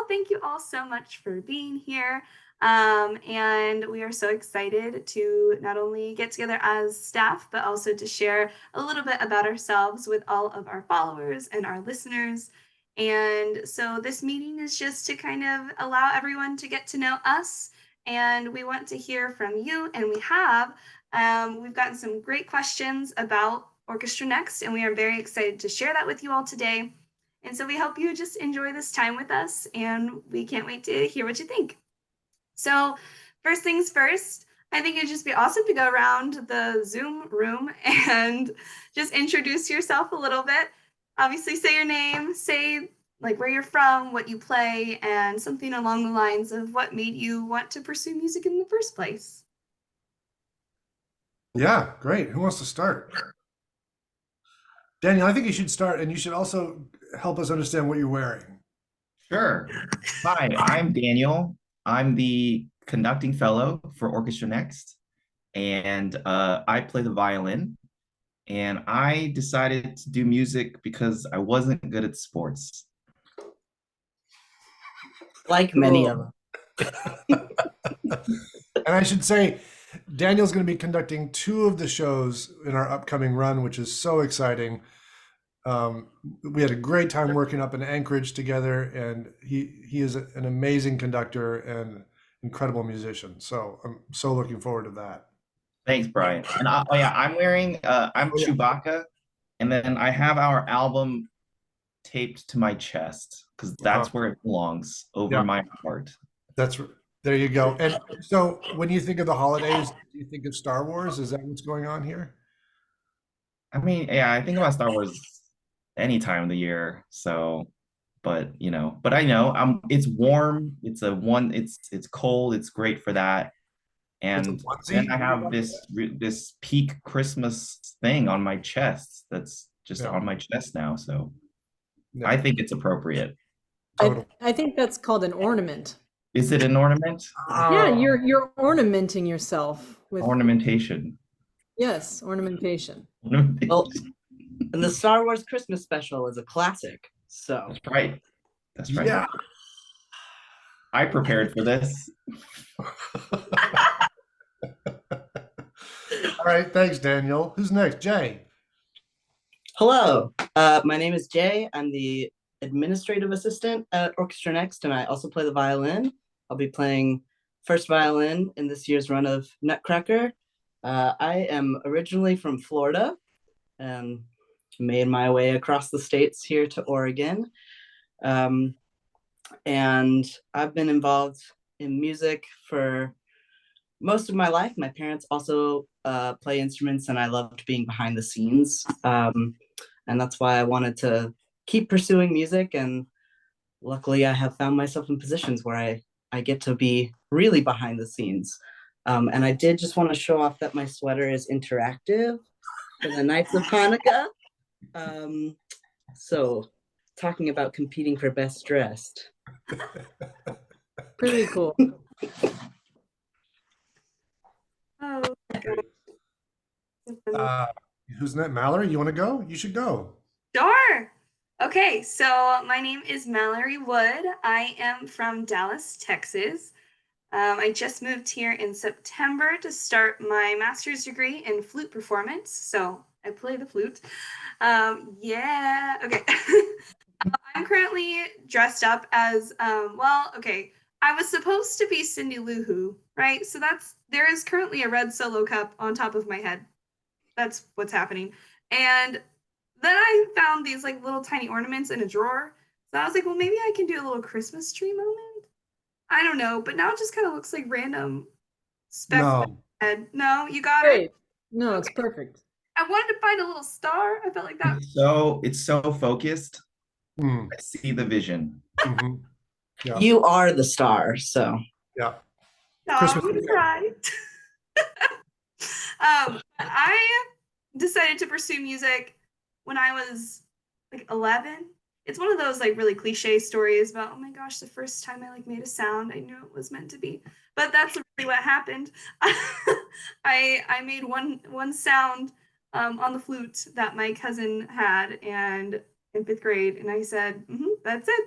thank you all so much for being here. And we are so excited to not only get together as staff, but also to share a little bit about ourselves with all of our followers and our listeners. And so this meeting is just to kind of allow everyone to get to know us. And we want to hear from you. And we've gotten some great questions about Orchestra Next, and we are very excited to share that with you all today. And so we hope you just enjoy this time with us, and we can't wait to hear what you think. So first things first, I think it'd just be awesome to go around the Zoom room and just introduce yourself a little bit. Obviously, say your name, say like where you're from, what you play, and something along the lines of what made you want to pursue music in the first place. Yeah, great. Who wants to start? Daniel, I think you should start, and you should also help us understand what you're wearing. Sure. Hi, I'm Daniel. I'm the conducting fellow for Orchestra Next, and I play the violin. And I decided to do music because I wasn't good at sports. Like many of them. And I should say, Daniel's going to be conducting 2 of the shows in our upcoming run, which is so exciting. We had a great time working up in Anchorage together, and he is an amazing conductor and incredible musician. So I'm so looking forward to that. Thanks, Brian. And I'm wearing I'm Chewbacca, and then I have our album taped to my chest because that's where it belongs, over my heart. There you go. And so when you think of the holidays, do you think of Star Wars? Is that what's going on here? I mean, yeah, I think about Star Wars any time of the year. So, but I know it's warm. It's cold. It's great for that. And then I have this peak Christmas thing on my chest that's just on my chest now. So I think it's appropriate. I think that's called an ornament. Is it an ornament? Yeah, you're ornamenting yourself with ornamentation. Yes, ornamentation. Well, and the Star Wars Christmas special is a classic. So That's right. Yeah. I prepared for this. All right, thanks, Daniel. Who's next? Jay. Hello, my name is Jay. I'm the administrative assistant at Orchestra Next, and I also play the violin. I'll be playing first violin in this year's run of Nutcracker. I am originally from Florida and made my way across the states here to Oregon. And I've been involved in music for most of my life. My parents also play instruments, and I loved being behind the scenes. And that's why I wanted to keep pursuing music. And luckily, I have found myself in positions where I get to be really behind the scenes. And I did just want to show off that my sweater is interactive for the Nights of Hanukkah. So talking about competing for best dressed. Pretty cool. Who's that? Mallory, you want to go? You should go. Sure. Okay, so my name is Mallory Wood. I am from Dallas, Texas. I just moved here in September to start my master's degree in flute performance. So I play the flute. Yeah, okay. I'm currently dressed up as, I was supposed to be Cindy Lou Who, right? So there is currently a red solo cup on top of my head. That's what's happening. And then I found these like little tiny ornaments in a drawer. So I was like, well, maybe I can do a little Christmas tree moment. I don't know, but now it just kind of looks like random specks on my head. No, you got it? No, it's perfect. I wanted to find a little star. I felt like that. It's so focused. I see the vision. Mm-hmm. Yeah. You are the star, so. Yeah. Christmas right. I decided to pursue music when I was like 11. It's one of those like really cliche stories about, oh my gosh, the first time I like made a sound, I knew it was meant to be. But that's really what happened. I made one sound on the flute that my cousin had, and in 5th grade, and I said, that's it.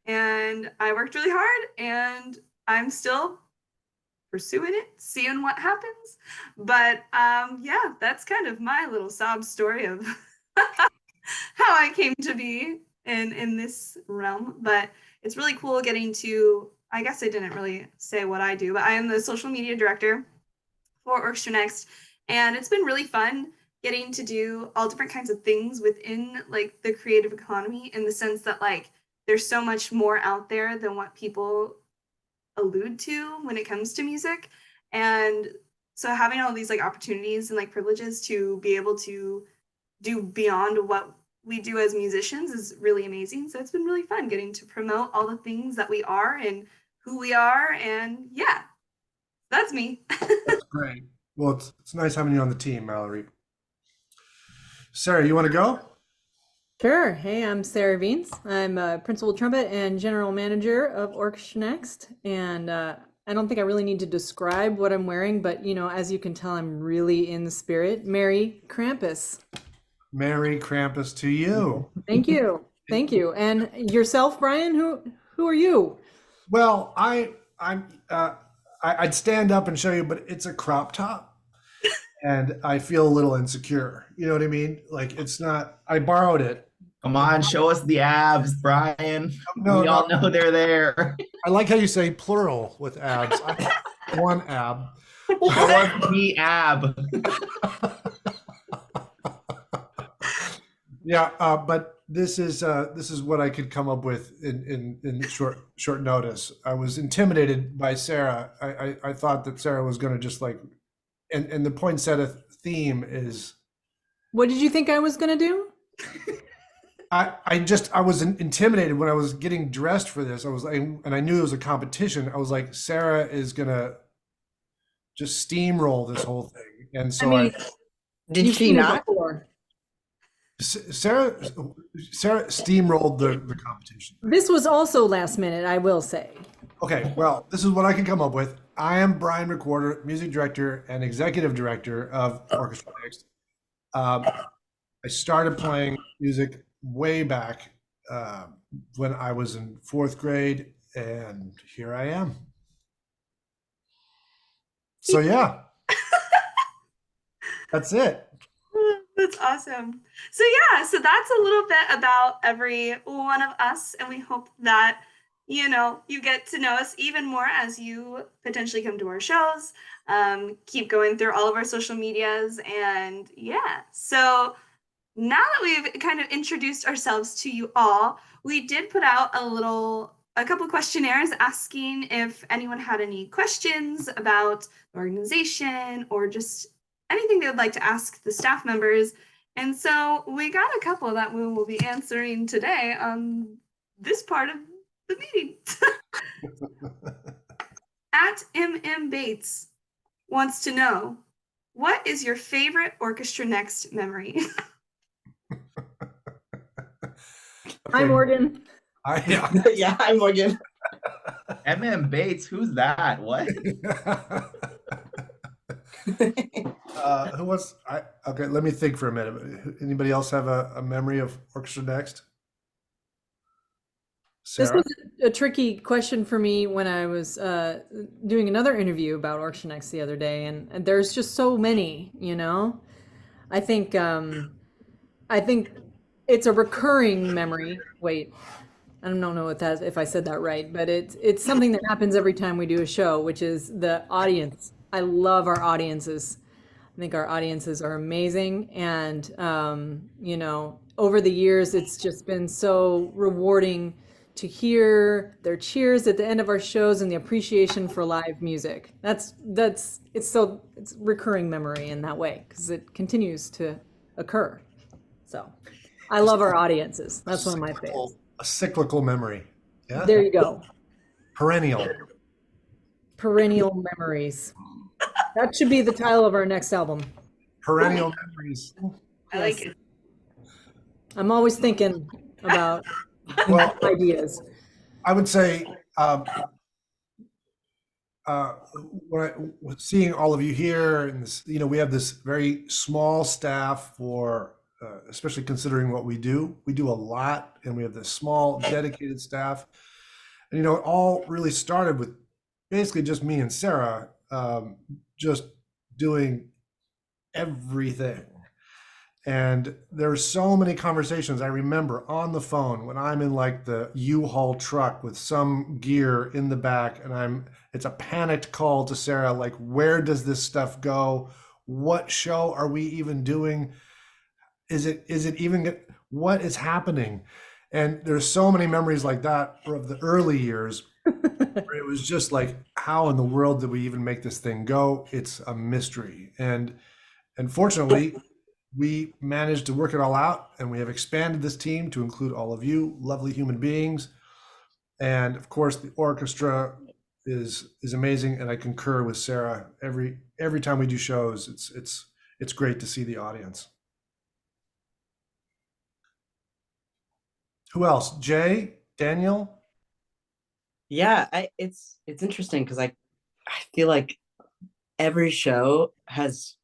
and I worked really hard, and I'm still pursuing it, seeing what happens. But yeah, that's kind of my little sob story of how I came to be in this realm. But it's really cool getting to. I guess I didn't really say what I do, but I am the social media director for Orchestra Next, and it's been really fun getting to do all different kinds of things within like the creative economy, in the sense that like there's so much more out there than what people allude to when it comes to music. And so having all these like opportunities and like privileges to be able to do beyond what we do as musicians is really amazing. So it's been really fun getting to promote all the things that we are and who we are. And yeah, that's me. That's great. Well, it's nice having you on the team, Mallory. Sarah, you want to go? Sure. Hey, I'm Sarah Beans. I'm a principal trumpet and general manager of Orchestra Next. And I don't think I really need to describe what I'm wearing, but as you can tell, I'm really in the spirit. Merry Krampus. Merry Krampus to you. Thank you. Thank you. And yourself, Brian, who are you? Well, I'd stand up and show you, but it's a crop top, and I feel a little insecure. You know what I mean? Like it's not. I borrowed it. Come on, show us the abs, Brian. No, We all know they're there. I like how you say plural with abs. I have one ab. Show us the ab. Yeah, but this is what I could come up with in short notice. I was intimidated by Sarah. I thought that Sarah was going to just like, and the poinsettia theme is. What did you think I was going to do? I was intimidated when I was getting dressed for this. I was like, and I knew it was a competition. I was like, Sarah is gonna just steamroll this whole thing, and so Did You've she seen it not? before. Sarah steamrolled the competition. This was also last minute, I will say. Okay, well, this is what I can come up with. I am Brian Recorder, music director and executive director of Orchestra Next. I started playing music way back when I was in 4th grade, and here I am. So yeah, that's it. That's awesome. So yeah, so that's a little bit about every one of us, and we hope that you get to know us even more as you potentially come to our shows. Keep going through all of our social medias, and yeah. So now that we've kind of introduced ourselves to you all, we did put out a couple questionnaires asking if anyone had any questions about the organization or just anything they would like to ask the staff members. And so we got a couple that we will be answering today on this part of the meeting. At MM Bates wants to know, what is your favorite Orchestra Next memory? Hi, Morgan. Yeah, I'm Morgan. MM Bates, who's that? What? Who was okay, let me think for a minute. Anybody else have a memory of Orchestra Next? This Sarah? was a tricky question for me when I was doing another interview about Orchestra Next the other day, and there's just so many, I think it's a recurring memory. Wait, I don't know if I said that right, but it's something that happens every time we do a show, which is the audience. I love our audiences. I think our audiences are amazing, and over the years, it's just been so rewarding to hear their cheers at the end of our shows and the appreciation for live music. It's recurring memory in that way because it continues to occur. So I love our audiences. That's one of my favorites. A cyclical memory. Yeah. There you go. Perennial. Perennial memories. That should be the title of our next album. Perennial memories. I like it. I'm I'm always thinking about Well, ideas. I would say seeing all of you here, and this, we have this very small staff for, especially considering what we do. We do a lot, and we have this small dedicated staff. And, you know, it all really started with basically just me and Sarah, just doing everything. And there's so many conversations I remember on the phone when I'm in like the U-Haul truck with some gear in the back, and it's a panicked call to Sarah, like, where does this stuff go? What show are we even doing? Is it even, what is happening? And there's so many memories like that of the early years where it was just like, how in the world did we even make this thing go? It's a mystery. And fortunately, we managed to work it all out, and we have expanded this team to include all of you lovely human beings. And of course, the orchestra is amazing, and I concur with Sarah. Every time we do shows, it's great to see the audience. Who else? Jay, Daniel? Yeah, it's interesting because I feel like every show has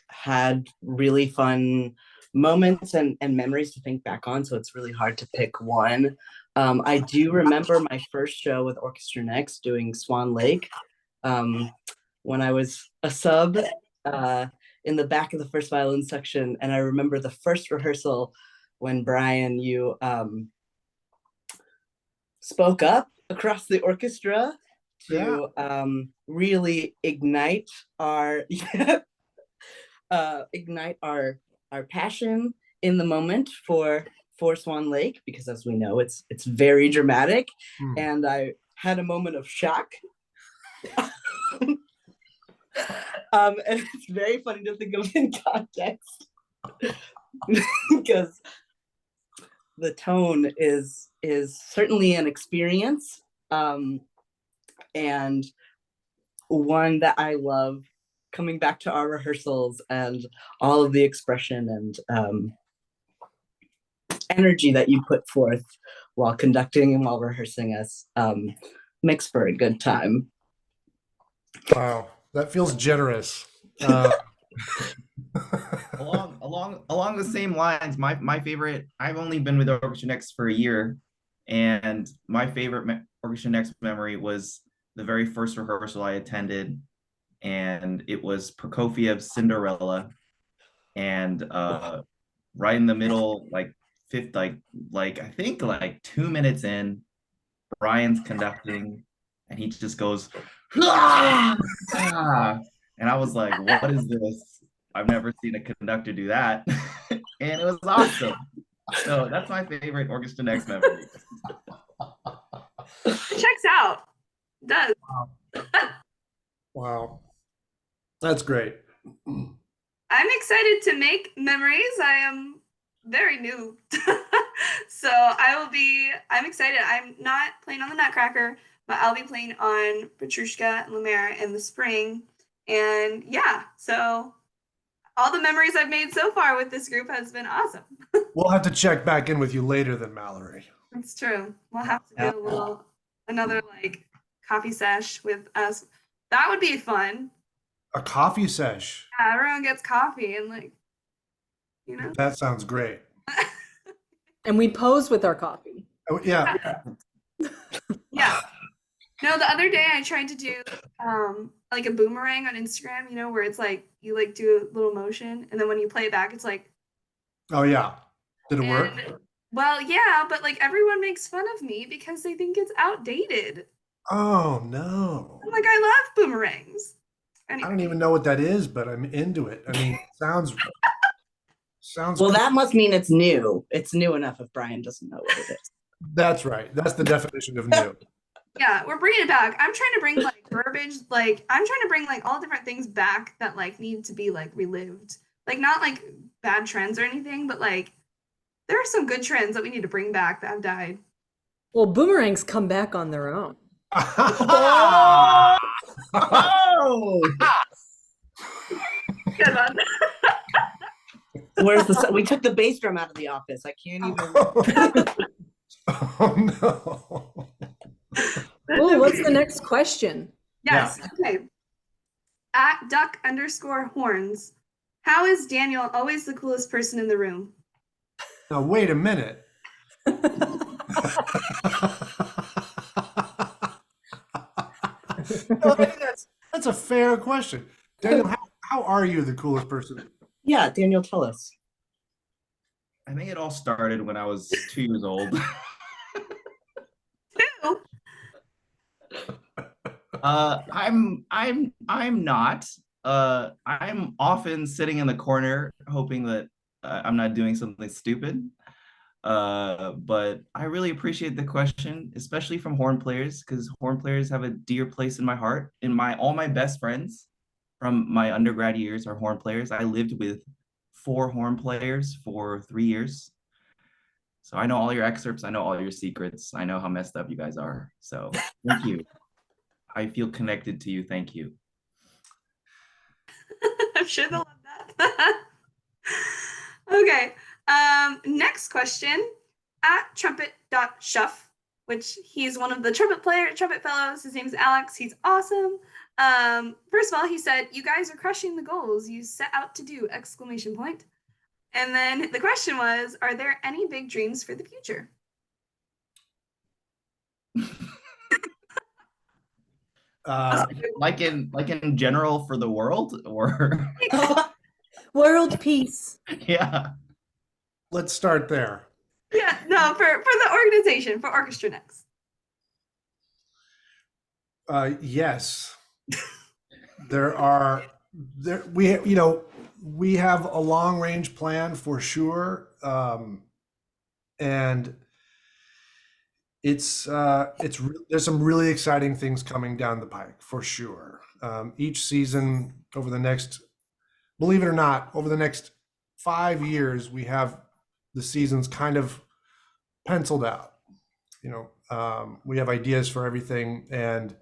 had really fun moments and memories to think back on, so it's really hard to pick one. I do remember my first show with Orchestra Next doing Swan Lake, when I was a sub in the back of the first violin section, and I remember the first rehearsal when Brian, you spoke up across the orchestra to really ignite our our passion in the moment for Swan Lake, because as we know, it's very dramatic. And I had a moment of shock. And it's very funny to think of in context because the tone is certainly an experience, and one that I love coming back to our rehearsals, and all of the expression and energy that you put forth while conducting and while rehearsing us makes for a good time. Wow, that feels generous. Along the same lines, my favorite, I've only been with Orchestra Next for a year, and my favorite Orchestra Next memory was the very first rehearsal I attended, and it was Prokofiev's Cinderella, and right in the middle, like I think like 2 minutes in, Brian's conducting, and he just goes, "Ah!" And I was like, what is this? I've never seen a conductor do that. And it was awesome. So that's my favorite Orchestra Next memory. It checks out. It does. Wow. That's great. I'm excited to make memories. I am very new. So I'm excited. I'm not playing on the Nutcracker, but I'll be playing on Petrushka and Lemaire in the spring. And yeah, so all the memories I've made so far with this group has been awesome. We'll have to check back in with you later then, Mallory. It's true. We'll have to do another like coffee sesh with us. That would be fun. A coffee sesh. Yeah, everyone gets coffee and like, you know. That sounds great. And we pose with our coffee. Oh, yeah. Yeah. No, the other day I tried to do like a boomerang on Instagram, you know, where it's like you like do a little motion and then when you play it back, it's like. Oh, yeah. Did it work? Well, yeah, but like everyone makes fun of me because they think it's outdated. Oh, no. I'm like, I love boomerangs. Anyway. I don't even know what that is, but I'm into it. I mean, it sounds Well, cool. that must mean it's new. It's new enough if Brian doesn't know what it is. That's right. That's the definition of new. Yeah, we're bringing it back. I'm trying to bring like verbiage, like I'm trying to bring like all different things back that like need to be like relived. Like not like bad trends or anything, but like there are some good trends that we need to bring back that have died. Well, boomerangs come back on their own. Oh! Good one. Where's the? We took the bass drum out of the office. I can't even. Oh, no. Oh, what's the next question? Yes. Okay. At duck_horns. How is Daniel always the coolest person in the room? Now, wait a minute. No, I think that's a fair question. Daniel, how are you the coolest person? Yeah, Daniel, tell us. I think it all started when I was 2 years old. Two. I'm not. I'm often sitting in the corner hoping that I'm not doing something stupid. But I really appreciate the question, especially from horn players, because horn players have a dear place in my heart. In my all my best friends from my undergrad years are horn players. I lived with 4 horn players for 3 years. So I know all your excerpts, I know all your secrets, I know how messed up you guys are. So thank you. I feel connected to you. Thank you. I'm sure they'll love that. Okay. Next question at trumpet.shuff, which he's one of the trumpet fellows. His name is Alex. He's awesome. First of all, he said, "You guys are crushing the goals you set out to do!" Exclamation point. And then the question was, are there any big dreams for the future? Like in general for the world, or World peace. yeah. Let's start there. Yeah, no, for the organization, for Orchestra Next. Yes, we have a long range plan for sure, and there's some really exciting things coming down the pike for sure. Each season over the next, believe it or not, over the next 5 years, we have the seasons kind of penciled out. We have ideas for everything, and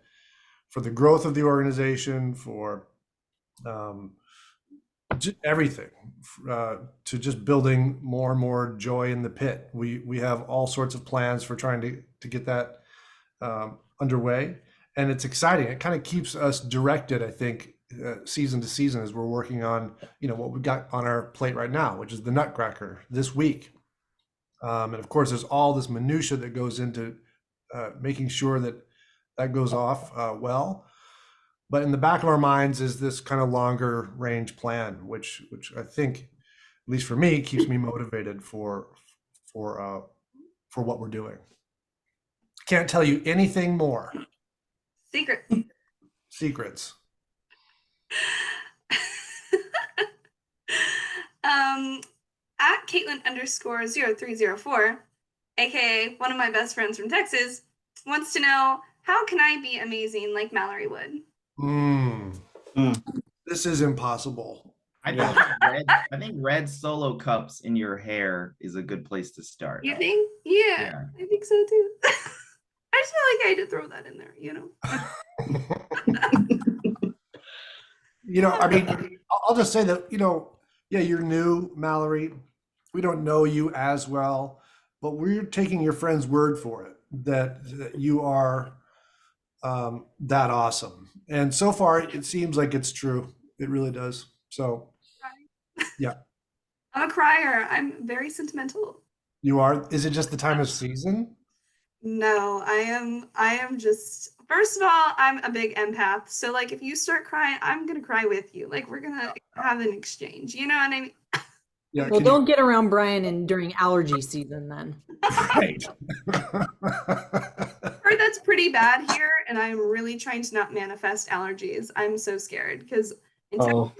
for the growth of the organization, for everything, to just building more and more joy in the pit. We have all sorts of plans for trying to get that underway, and it's exciting. It kind of keeps us directed, I think, season to season, as we're working on what we've got on our plate right now, which is the Nutcracker this week. And of course, there's all this minutia that goes into making sure that goes off well. But in the back of our minds is this kind of longer range plan, which I think, at least for me, keeps me motivated for what we're doing. Can't tell you anything more. Secrets. At Caitlin_0304, aka one of my best friends from Texas, wants to know, how can I be amazing like Mallory would? This is impossible. I think red solo cups in your hair is a good place to start. You think? Yeah. I think so too. I just feel like I had to throw that in there, I mean, I'll just say that, yeah, you're new, Mallory. We don't know you as well, but we're taking your friend's word for it that you are that awesome. And so far, it seems like it's true. It really does. So, yeah. I'm a crier. I'm very sentimental. You are? Is it just the time of season? No, I am just, first of all, I'm a big empath. So like if you start crying, I'm gonna cry with you. Like we're gonna have an exchange. You know what I mean? Yeah. Well, don't get around Brian during allergy season then. Right. Heard that's pretty bad here, and I'm really trying to not manifest allergies. I'm so scared because my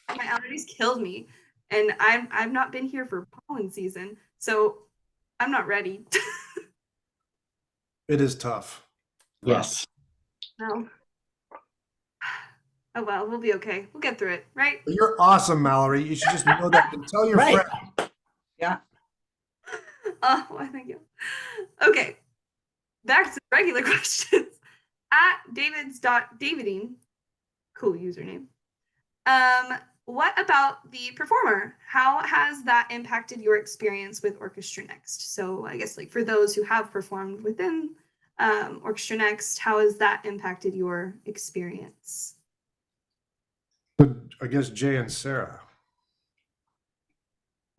allergies killed me, and I've not been here for pollen season, so I'm not ready. It is tough. Yes. No. Oh well, we'll be okay. We'll get through it, right? You're awesome, Mallory. You should just know that and tell your Right. friend. Yeah. Oh, well, thank you. Okay, back to regular questions. At Daviding, cool username. What about the performer? How has that impacted your experience with Orchestra Next? So I guess like for those who have performed within Orchestra Next, how has that impacted your experience? I guess Jay and Sarah.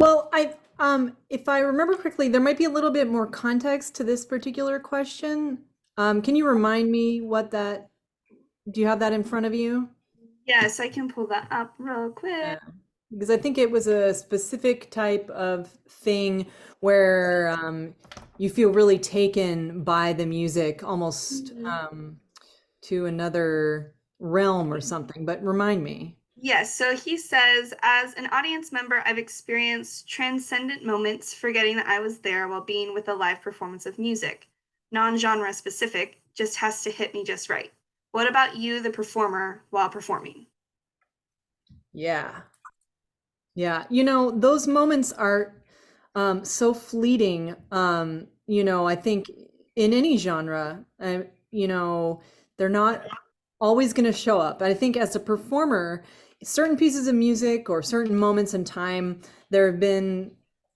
Well, if I remember correctly, there might be a little bit more context to this particular question. Can you remind me what that Do you have that in front of you? Yes, I can pull that up real quick. Yeah. Because I think it was a specific type of thing where you feel really taken by the music, almost to another realm or something. But remind me. Yes, so he says, as an audience member, I've experienced transcendent moments, forgetting that I was there while being with a live performance of music. Non-genre specific, just has to hit me just right. What about you, the performer, while performing? Yeah. Yeah. Those moments are so fleeting. I think in any genre, they're not always going to show up. I think as a performer, certain pieces of music or certain moments in time, there have been,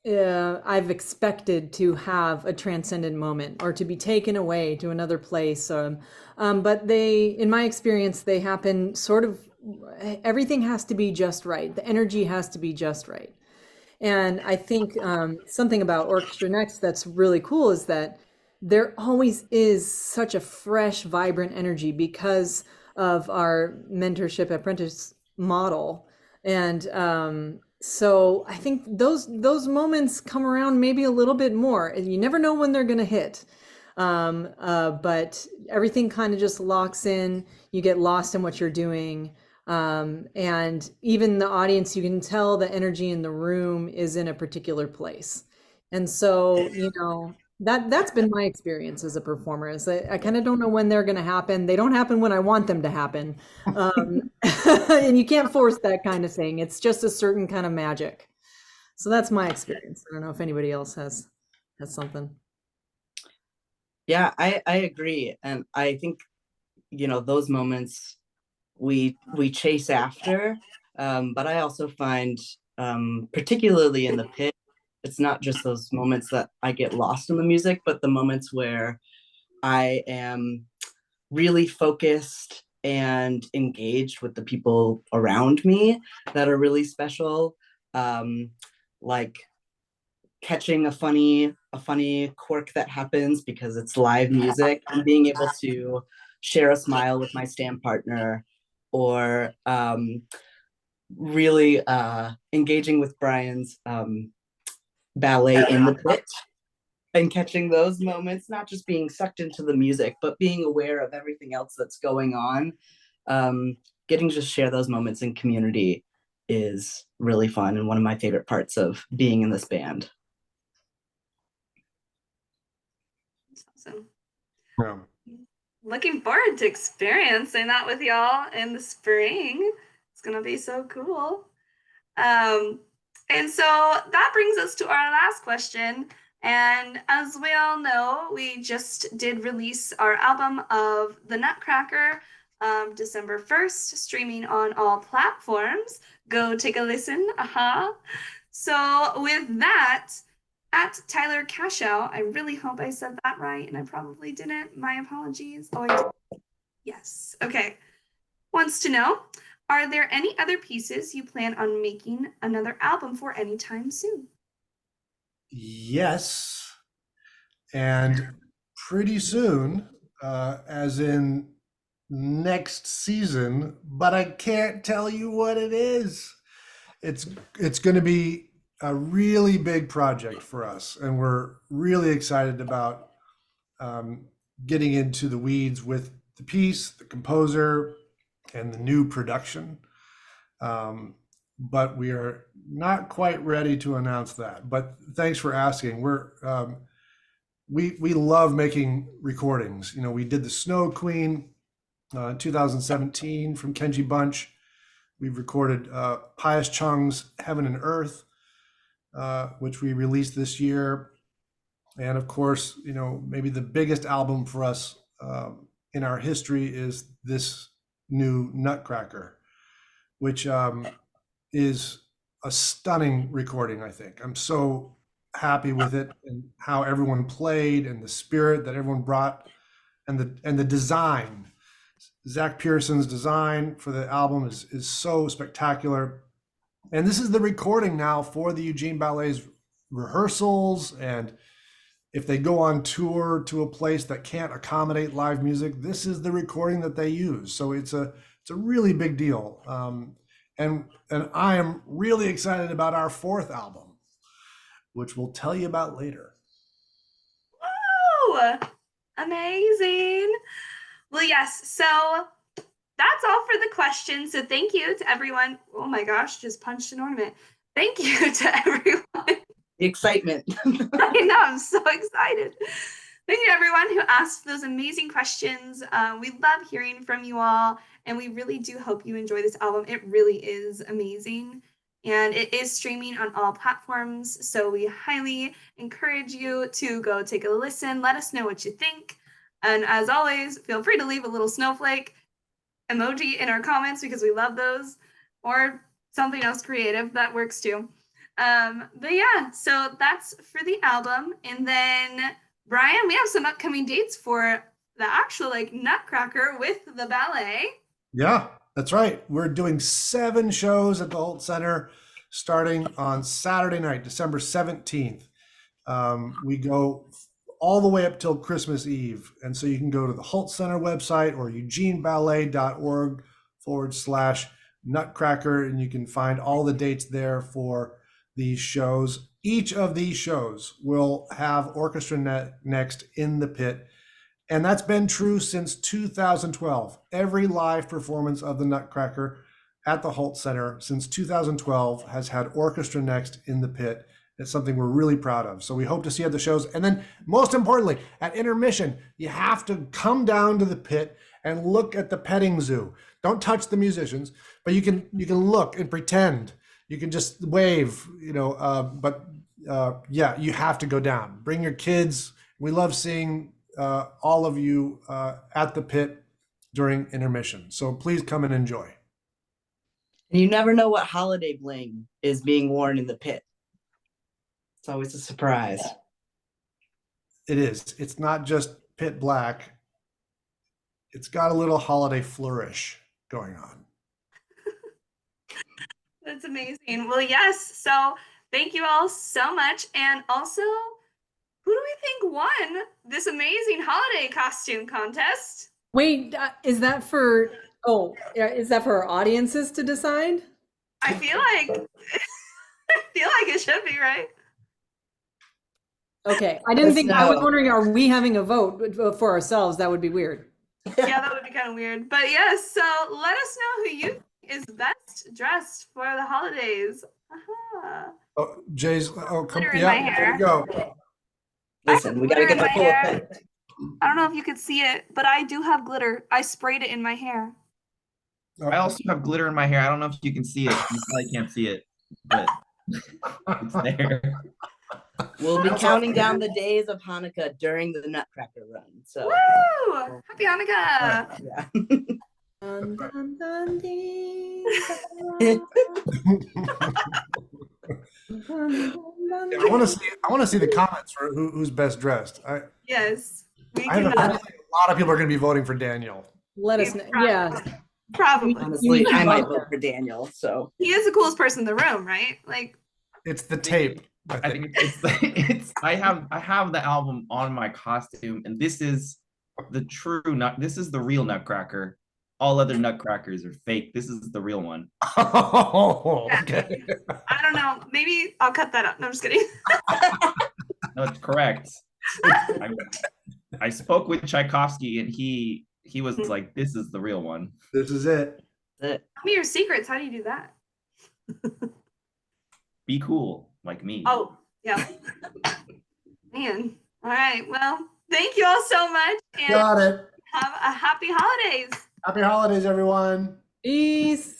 I've expected to have a transcendent moment or to be taken away to another place. But in my experience, they happen sort of, everything has to be just right. The energy has to be just right. And I think something about Orchestra Next that's really cool is that there always is such a fresh, vibrant energy because of our mentorship apprentice model. And so I think those moments come around maybe a little bit more. And you never know when they're going to hit. But everything kind of just locks in. You get lost in what you're doing. And even the audience, you can tell the energy in the room is in a particular place. And so, that's been my experience as a performer is I kind of don't know when they're going to happen. They don't happen when I want them to happen. And you can't force that kind of thing. It's just a certain kind of magic. So that's my experience. I don't know if anybody else has something. Yeah, I agree. And I think, those moments we chase after. But I also find, particularly in the pit, it's not just those moments that I get lost in the music, but the moments where I am really focused and engaged with the people around me that are really special. Like catching a funny quirk that happens because it's live music and being able to share a smile with my stand partner, or really engaging with Brian's ballet in the pit and catching those moments, not just being sucked into the music, but being aware of everything else that's going on. Getting to just share those moments in community is really fun and one of my favorite parts of being in this band. That's awesome. Yeah. Looking forward to experiencing that with y'all in the spring. It's gonna be so cool. And so that brings us to our last question. And as we all know, we just did release our album of The Nutcracker December 1st, streaming on all platforms. Go take a listen. So with that, at Tyler Cashow, I really hope I said that right, and I probably didn't. My apologies. Oh, I did. Yes. Okay. Wants to know, are there any other pieces you plan on making another album for anytime soon? Yes. And pretty soon, as in next season, but I can't tell you what it is. It's going to be a really big project for us, and we're really excited about getting into the weeds with the piece, the composer, and the new production. But we are not quite ready to announce that. But thanks for asking. We love making recordings. We did the Snow Queen in 2017 from Kenji Bunch. We've recorded Pius Chung's Heaven and Earth, which we released this year. And of course, maybe the biggest album for us in our history is this new Nutcracker, which is a stunning recording, I think. I'm so happy with it and how everyone played and the spirit that everyone brought and the design. Zach Pearson's design for the album is so spectacular. And this is the recording now for the Eugene Ballet's rehearsals and if they go on tour to a place that can't accommodate live music, this is the recording that they use. So it's a really big deal. And I am really excited about our 4th album, which we'll tell you about later. Woo! Amazing. Well, yes. So that's all for the questions. So thank you to everyone. Oh my gosh, just punched an ornament. Thank you to everyone. The excitement. I know, I'm so excited. Thank you to everyone who asked those amazing questions. We love hearing from you all, and we really do hope you enjoy this album. It really is amazing, and it is streaming on all platforms, so we highly encourage you to go take a listen. Let us know what you think, and as always, feel free to leave a little snowflake emoji in our comments because we love those, or something else creative that works too. But yeah, so that's for the album. And then Brian, we have some upcoming dates for the actual like Nutcracker with the ballet. Yeah, that's right. We're doing 7 shows at the Holt Center starting on Saturday night, December 17th. We go all the way up till Christmas Eve. And so you can go to the Holt Center website or eugeneballet.org/Nutcracker, and you can find all the dates there for these shows. Each of these shows will have Orchestra Next in the pit. And that's been true since 2012. Every live performance of the Nutcracker at the Holt Center since 2012 has had Orchestra Next in the pit. It's something we're really proud of. So we hope to see you at the shows. And then most importantly, at intermission, you have to come down to the pit and look at the petting zoo. Don't touch the musicians, but you can look and pretend. You can just wave, yeah, you have to go down. Bring your kids. We love seeing all of you at the pit during intermission. So please come and enjoy. And you never know what holiday bling is being worn in the pit. It's always a surprise. It is. It's not just pit black. It's got a little holiday flourish going on. That's amazing. Well, yes. So thank you all so much. And also, who do we think won this amazing holiday costume contest? Wait, is that for our audiences to decide? I feel like it should be, right? Okay, I didn't think, I was No. wondering, are we having a vote for ourselves? That would be weird. Yeah, that would be kind of weird. But yes, so let us know who you think is best dressed for the holidays. Aha. Oh, Jay's. Oh, come. Glitter in my Yeah, hair. there you go. Listen, we gotta get the full Glitter in my effect. I don't know if you could see it, but I do have glitter. I sprayed it in my hair. I also have glitter in my hair. I don't know if you can see it. You probably can't see it, but it's there. We'll be counting down the days of Hanukkah during the Nutcracker run. So Woo! Happy Hanukkah! yeah. Dun, dun, dun, ding, dun. I want to see the comments for who's best dressed. Yes, we I have can. a feeling a lot of people are going to be voting for Daniel. Let us know. Yeah, Probably. Honestly, I might vote for Daniel. So He is the coolest person in the room, right? Like, It's the tape. I think it's I have the album on my costume, and this is the this is the real Nutcracker. All other Nutcrackers are fake. This is the real one. Oh, okay. I don't know. Maybe I'll cut that up. No, I'm just kidding. No, it's correct. I spoke with Tchaikovsky, and he was like, "This is the real one." This is it. Tell me your secrets. How do you do that? Be cool, like me. Oh, yeah. Man. All right. Well, thank you all so much. And Got it. have a happy holidays. Happy holidays, everyone. peace.